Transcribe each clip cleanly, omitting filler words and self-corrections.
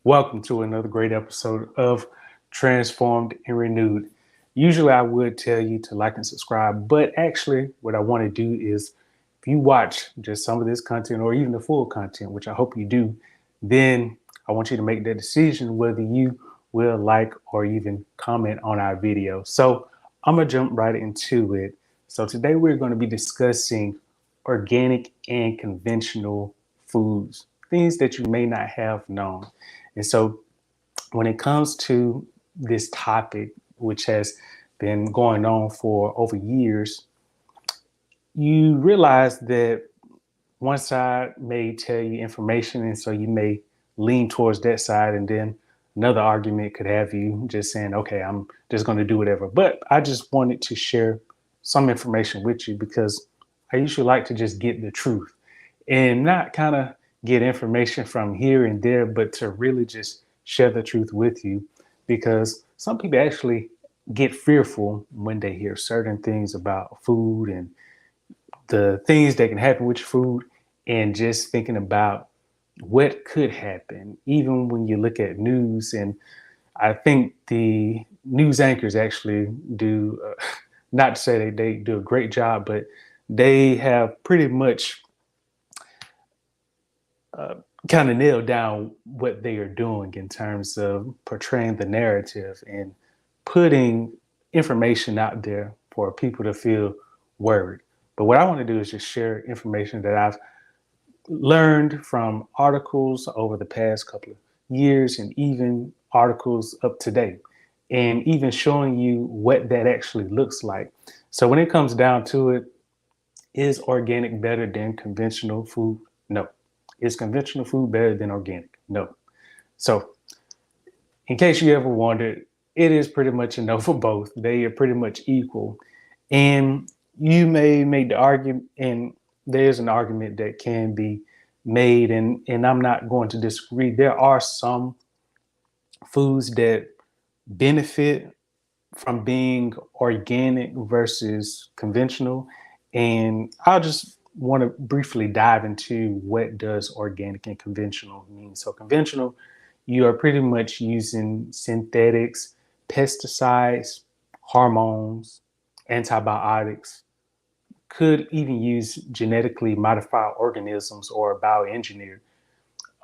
Welcome to another great episode of Transformed and Renewed. Usually, I would tell you to like and subscribe, but actually, what I want to do is if you watch just some of this content or even the full content, which I hope you do, then I want you to make that decision whether you will like or even comment on our video. So, I'm going to jump right into it. So, today we're going to be discussing organic and conventional foods, things that you may not have known. And so when it comes to this topic, which has been going on for over years, you realize that one side may tell you information, and so you may lean towards that side, and then another argument could have you just saying, okay, I'm just going to do whatever. But I just wanted to share some information with you because I usually like to just get the truth and not kind of get information from here and there, but to really just share the truth with you, because some people actually get fearful when they hear certain things about food and the things that can happen with your food, and just thinking about what could happen, even when you look at news. And I think the news anchors actually do, not to say they do a great job, but they have pretty much kind of nailed down what they are doing in terms of portraying the narrative and putting information out there for people to feel worried. But what I want to do is just share information that I've learned from articles over the past couple of years and even articles up to date, and even showing you what that actually looks like. So when it comes down to it, is organic better than conventional food? No. Is conventional food better than organic? No. So in case you ever wondered, it is pretty much a no for both. They are pretty much equal. And you may make the argument, and there's an argument that can be made, and I'm not going to disagree. There are some foods that benefit from being organic versus conventional. And I'll just want to briefly dive into what does organic and conventional mean. So conventional, you are pretty much using synthetics, pesticides, hormones, antibiotics, could even use genetically modified organisms or bioengineered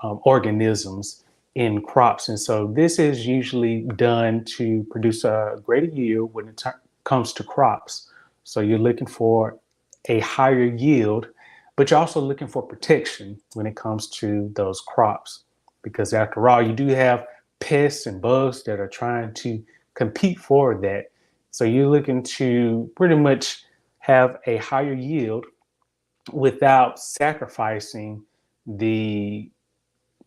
organisms in crops. And so this is usually done to produce a greater yield when it comes to crops. So you're looking for a higher yield, but you're also looking for protection when it comes to those crops, because after all, you do have pests and bugs that are trying to compete for that. So you're looking to pretty much have a higher yield without sacrificing the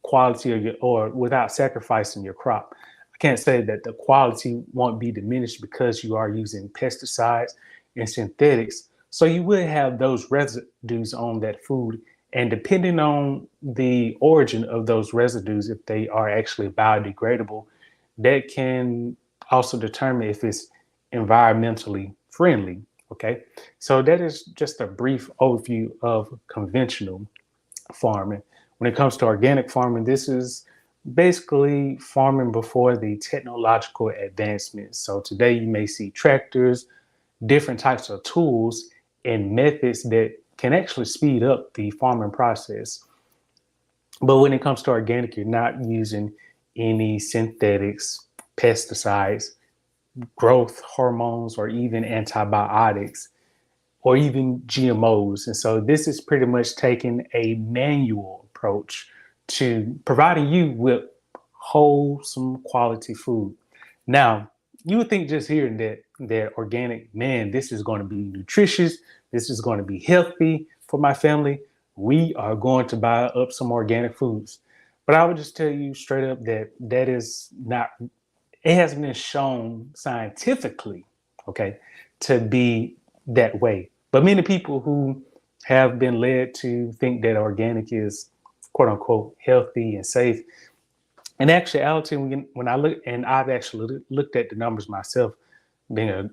quality of your, or without sacrificing your crop. I can't say that the quality won't be diminished because you are using pesticides and synthetics. So you will have those residues on that food. And depending on the origin of those residues, if they are actually biodegradable, that can also determine if it's environmentally friendly. Okay. So that is just a brief overview of conventional farming. When it comes to organic farming, this is basically farming before the technological advancements. So today you may see tractors, different types of tools and methods that can actually speed up the farming process. But when it comes to organic, you're not using any synthetics, pesticides, growth hormones, or even antibiotics, or even GMOs. And so this is pretty much taking a manual approach to providing you with wholesome quality food. Now, you would think just hearing that organic, man, this is going to be nutritious, this is going to be healthy for my family. We are going to buy up some organic foods. But I would just tell you straight up that that is not, it hasn't been shown scientifically, okay, to be that way. But many people who have been led to think that organic is quote unquote healthy and safe. In actuality, when I look, and I've actually looked at the numbers myself, being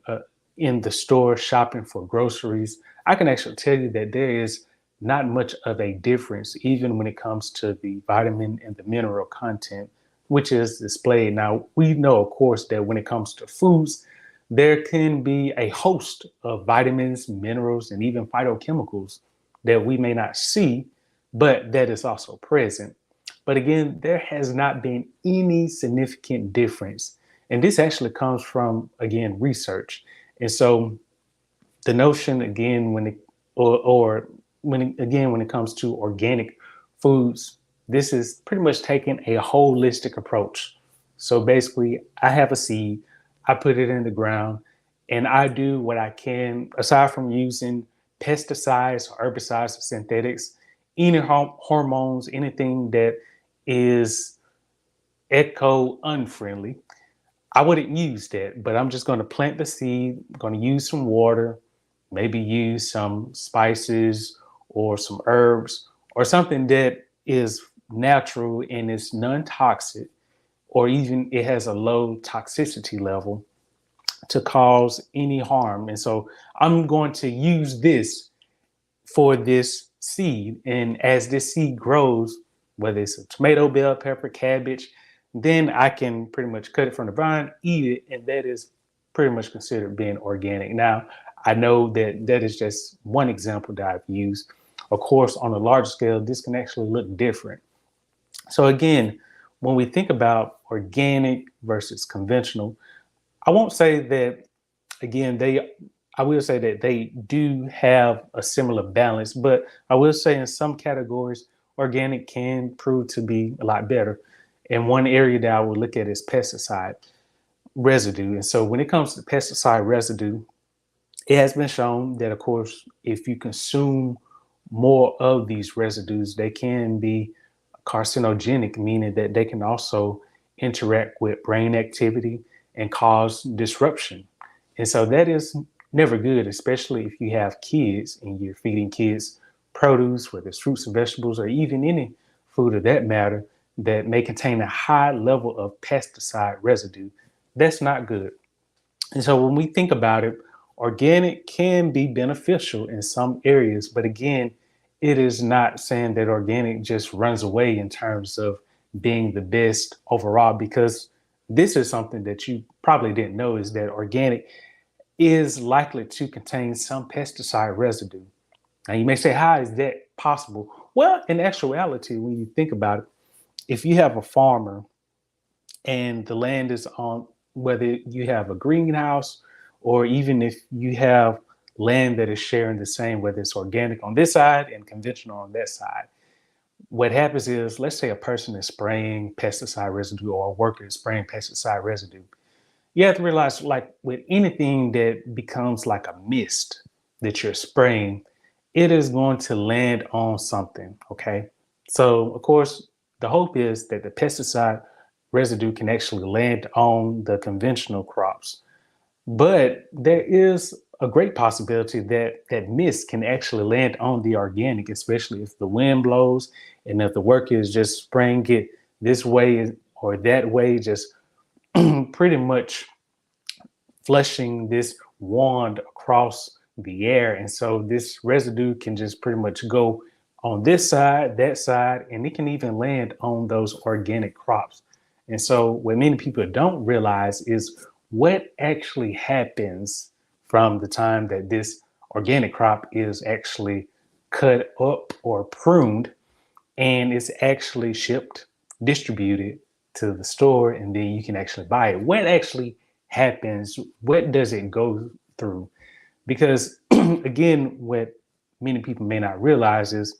in the store shopping for groceries, I can actually tell you that there is not much of a difference, even when it comes to the vitamin and the mineral content which is displayed. Now, we know, of course, that when it comes to foods, there can be a host of vitamins, minerals, and even phytochemicals that we may not see, but that is also present. But again, there has not been any significant difference. And this actually comes from, again, research. And so the notion again when it or when it, again when it comes to organic foods, this is pretty much taking a holistic approach. So basically, I have a seed, I put it in the ground, and I do what I can aside from using pesticides, herbicides, or synthetics, any hormones, anything that is eco unfriendly. I wouldn't use that, but I'm just going to plant the seed, going to use some water, maybe use some spices or some herbs or something that is natural and is non-toxic, or even it has a low toxicity level to cause any harm. And so I'm going to use this for this seed. And as this seed grows, whether it's a tomato, bell pepper, cabbage, then I can pretty much cut it from the vine, eat it, and that is pretty much considered being organic. Now, I know that that is just one example that I've used. Of course, on a large scale, this can actually look different. So again, when we think about organic versus conventional, I won't say that again I will say that they do have a similar balance, but I will say in some categories organic can prove to be a lot better. And one area that I would look at is pesticide residue. And so when it comes to pesticide residue, it has been shown that, of course, if you consume more of these residues, they can be carcinogenic, meaning that they can also interact with brain activity and cause disruption. And so that is never good, especially if you have kids and you're feeding kids produce, whether it's fruits and vegetables or even any food of that matter that may contain a high level of pesticide residue. That's not good. And so when we think about it, organic can be beneficial in some areas, but again, it is not saying that organic just runs away in terms of being the best overall, because this is something that you probably didn't know is that organic is likely to contain some pesticide residue. Now you may say, how is that possible? Well, in actuality, when you think about it, if you have a farmer and the land is on, whether you have a greenhouse or even if you have land that is sharing the same, whether it's organic on this side and conventional on that side, what happens is, let's say a person is spraying pesticide residue or a worker is spraying pesticide residue. You have to realize, like with anything that becomes like a mist that you're spraying, it is going to land on something. Okay. So, of course, the hope is that the pesticide residue can actually land on the conventional crops. But there is a great possibility that that mist can actually land on the organic, especially if the wind blows and if the worker is just spraying it this way or that way, just pretty much flushing this wand across the air. And so this residue can just pretty much go on this side, that side, and it can even land on those organic crops. And so what many people don't realize is what actually happens from the time that this organic crop is actually cut up or pruned and it's actually shipped, distributed to the store, and then you can actually buy it. What actually happens? What does it go through? Because again, what many people may not realize is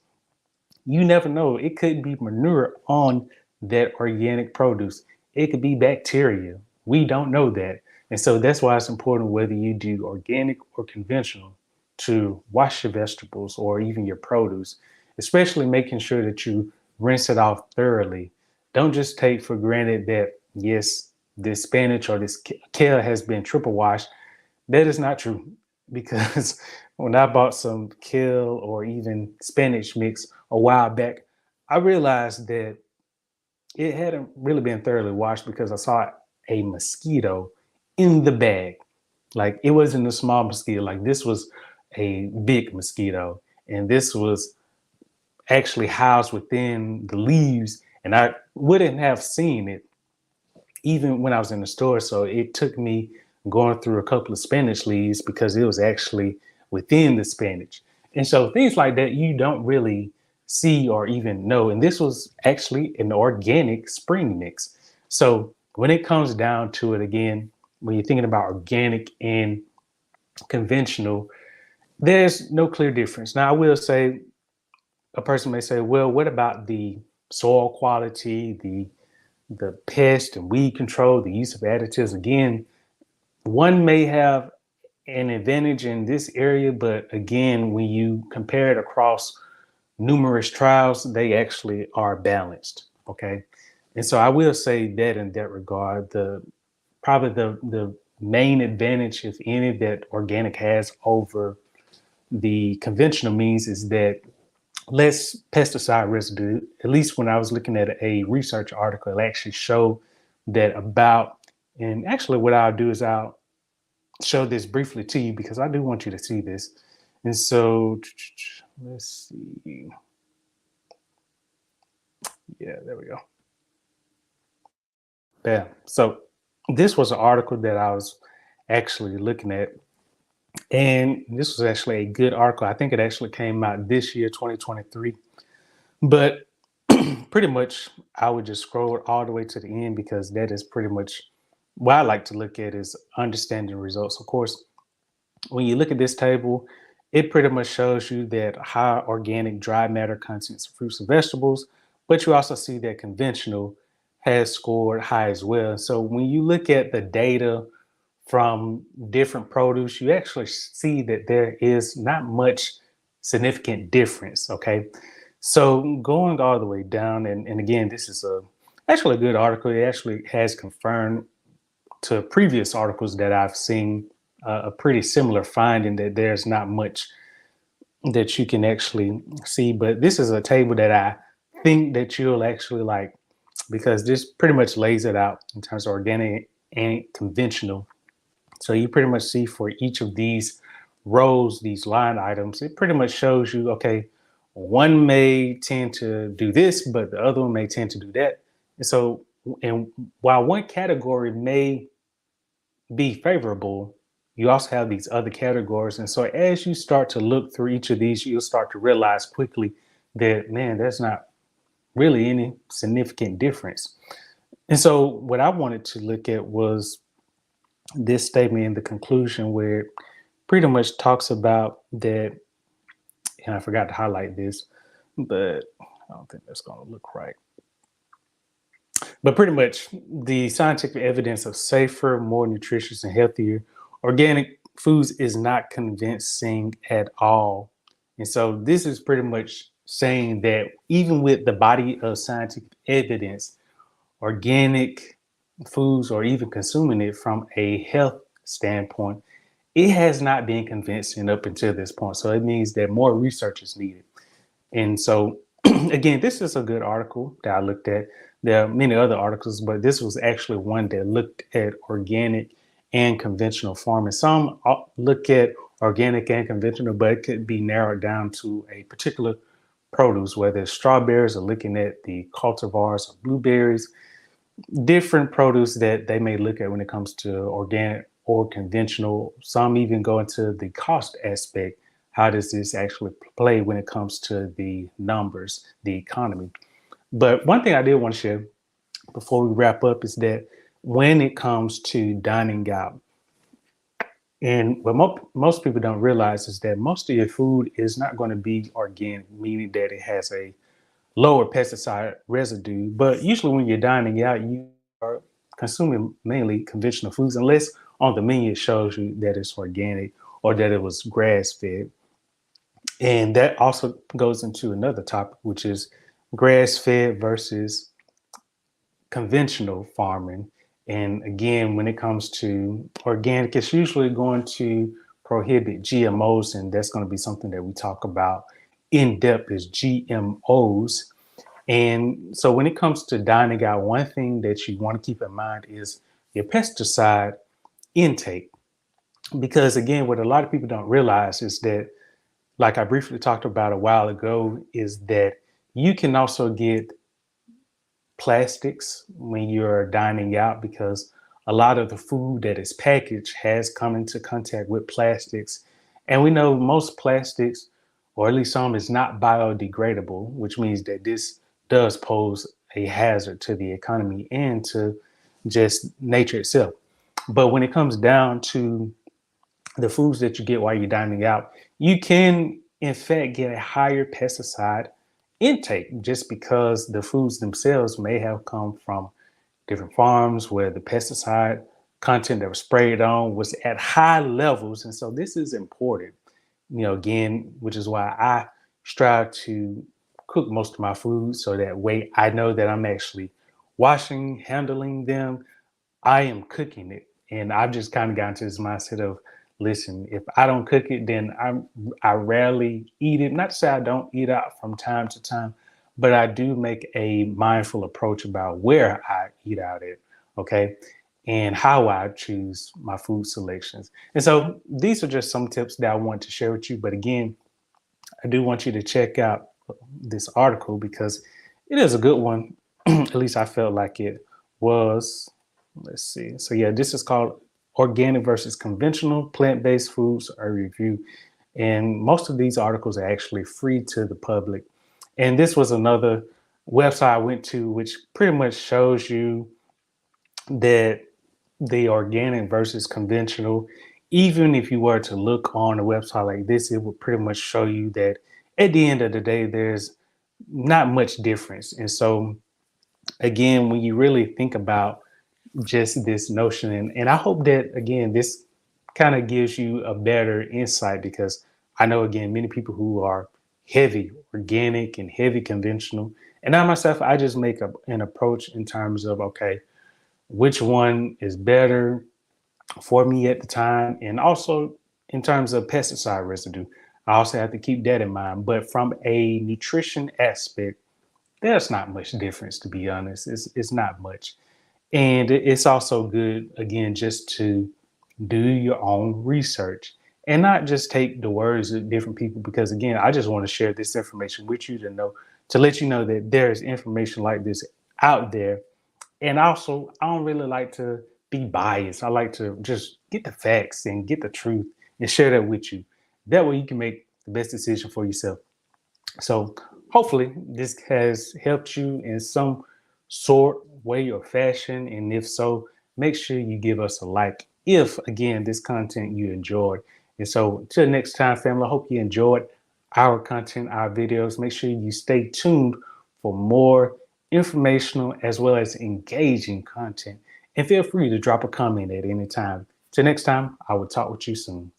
you never know. It could be manure on that organic produce. It could be bacteria. We don't know that. And so that's why it's important, whether you do organic or conventional, to wash your vegetables or even your produce, especially making sure that you rinse it off thoroughly. Don't just take for granted that, yes, this spinach or this kale has been triple washed. That is not true, because when I bought some kale or even spinach mix a while back, I realized that it hadn't really been thoroughly washed because I saw a mosquito in the bag. Like, it wasn't a small mosquito, like this was a big mosquito. And this was actually housed within the leaves, and I wouldn't have seen it even when I was in the store. So it took me going through a couple of spinach leaves because it was actually within the spinach. And so things like that you don't really see or even know. And this was actually an organic spring mix. So when it comes down to it, again, when you're thinking about organic and conventional, there's no clear difference. Now, I will say, a person may say, well, what about the soil quality, the pest and weed control, the use of additives? Again, one may have an advantage in this area, but again, when you compare it across numerous trials, they actually are balanced. Okay. And so I will say that in that regard, the main advantage, if any, that organic has over the conventional means is that less pesticide residue. At least when I was looking at a research article, it actually showed that about, and actually what I'll do is I'll show this briefly to you because I do want you to see this. And so let's see. Yeah, there we go. Yeah. So this was an article that I was actually looking at. And this was actually a good article. I think it actually came out this year, 2023. But pretty much I would just scroll all the way to the end because that is pretty much what I like to look at is understanding results. Of course, when you look at this table, it pretty much shows you that high organic dry matter contents of fruits and vegetables, but you also see that conventional has scored high as well. So when you look at the data from different produce, you actually see that there is not much significant difference. Okay. So going all the way down, and again, this is actually a good article. It actually has confirmed to previous articles that I've seen a pretty similar finding that there's not much that you can actually see. But this is a table that I think that you'll actually like because this pretty much lays it out in terms of organic and conventional. So you pretty much see for each of these rows, these line items, it pretty much shows you, okay, one may tend to do this, but the other one may tend to do that. And so, and while one category may be favorable, you also have these other categories. And so as you start to look through each of these, you'll start to realize quickly that, man, there's not really any significant difference. And so what I wanted to look at was this statement in the conclusion where it pretty much talks about that, and I forgot to highlight this, but I don't think that's going to look right. But pretty much the scientific evidence of safer, more nutritious, and healthier organic foods is not convincing at all. And so this is pretty much saying that even with the body of scientific evidence, organic foods or even consuming it from a health standpoint, it has not been convincing up until this point. So it means that more research is needed. And so, again, this is a good article that I looked at. There are many other articles, but this was actually one that looked at organic and conventional farming. Some look at organic and conventional, but it could be narrowed down to a particular produce, whether it's strawberries or looking at the cultivars or blueberries, different produce that they may look at when it comes to organic or conventional. Some even go into the cost aspect. How does this actually play when it comes to the numbers, the economy? But one thing I did want to share before we wrap up is that when it comes to dining out, and what most people don't realize is that most of your food is not going to be organic, meaning that it has a lower pesticide residue. But usually when you're dining out, you are consuming mainly conventional foods, unless on the menu it shows you that it's organic or that it was grass fed. And that also goes into another topic, which is grass fed versus conventional farming. And again, when it comes to organic, it's usually going to prohibit GMOs, and that's going to be something that we talk about in depth is GMOs. And so when it comes to dining out, one thing that you want to keep in mind is your pesticide intake. Because again, what a lot of people don't realize is that, like I briefly talked about a while ago, is that you can also get plastics when you're dining out, because a lot of the food that is packaged has come into contact with plastics. And we know most plastics, or at least some, is not biodegradable, which means that this does pose a hazard to the economy and to just nature itself. But when it comes down to the foods that you get while you're dining out, you can, in fact, get a higher pesticide intake just because the foods themselves may have come from different farms where the pesticide content that was sprayed on was at high levels. And so this is important, again, which is why I strive to cook most of my food so that way I know that I'm actually washing, handling them, I am cooking it. And I've just kind of gotten to this mindset of, listen, if I don't cook it, then I rarely eat it. Not to say I don't eat out from time to time, but I do make a mindful approach about where I eat out at, okay, and how I choose my food selections. And so these are just some tips that I want to share with you. But again, I do want you to check out this article because it is a good one. At least I felt like it was. Let's see. So yeah, this is called Organic versus Conventional Plant-Based Foods, a review. And most of these articles are actually free to the public. And this was another website I went to, which pretty much shows you that the organic versus conventional, even if you were to look on a website like this, it would pretty much show you that at the end of the day, there's not much difference. And so, again, when you really think about just this notion, and I hope that, again, this kind of gives you a better insight, because I know, again, many people who are heavy organic and heavy conventional. And I myself, I just make an approach in terms of, okay, which one is better for me at the time, and also in terms of pesticide residue. I also have to keep that in mind. But from a nutrition aspect, there's not much difference, to be honest. It's not much. And it's also good, again, just to do your own research and not just take the words of different people, because, again, I just want to share this information with you to let you know that there's information like this out there. And also, I don't really like to be biased. I like to just get the facts and get the truth and share that with you. That way you can make the best decision for yourself. So hopefully this has helped you in some sort, way, or fashion. And if so, make sure you give us a like if, again, this content you enjoyed. And so till next time, family, I hope you enjoyed our content, our videos. Make sure you stay tuned for more informational as well as engaging content. And feel free to drop a comment at any time. Till next time, I will talk with you soon.